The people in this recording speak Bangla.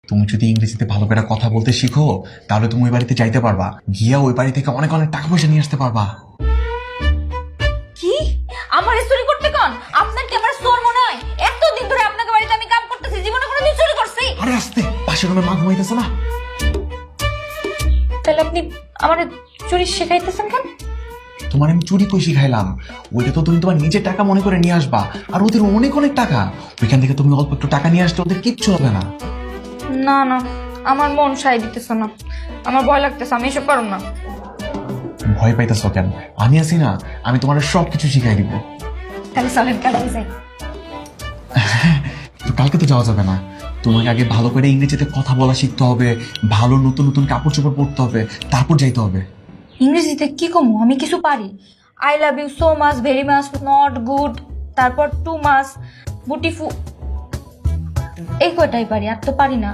তুমি যদি ইংরেজিতে ভালো করে কথা বলতে শিখো তাহলে তুমি ওই বাড়িতে যাইতে পারবা, গিয়া ওই বাড়ি থেকে অনেক অনেক টাকা পয়সা নিয়ে আসতে পারবা। কি আমার চুরি করতে কোন? আপনার কি আমার চোর মনে হয়? এতদিন ধরে আপনাকে বাড়িতে আমি কাম করতেছি, জীবনে কোনোদিন চুরি করছি? আরে আস্তে, পাশের রুমে মা ঘুমাইতেছে না। তাহলে আপনি আমার চুরি শেখাইতেছেন কেন? তোমার আমি চুরি কই শিখাইলাম? ওইটা তো তুমি তোমার নিজের টাকা মনে করে নিয়ে আসবা, আর ওদের অনেক অনেক টাকা, ওইখান থেকে তুমি অল্প একটু টাকা নিয়ে আসলে ওদের কিচ্ছু হবে না। না না, আমার মন সাই দিতেছে না, আমার ভয় লাগতেছে, আমি এসব পারব না। ভয় পাইতেছ কেন? আমি আছি না, আমি তোমার সব কিছু শিখাই দিব। তাহলে চলেন কালকে যাই। তো কালকে তো যাওয়া যাবে না, তোমাকে আগে ভালো করে ইংরেজিতে কথা বলা শিখতে হবে, ভালো নতুন নতুন কাপড় চোপড় পরতে হবে, তারপর যাইতে হবে। ইংরেজিতে কি কমু? আমি কিছু পারি। I love you so much, very much, not good, তারপর টু মাচ, বুটিফু, এই কয়টাই পারি, আর তো পারি না।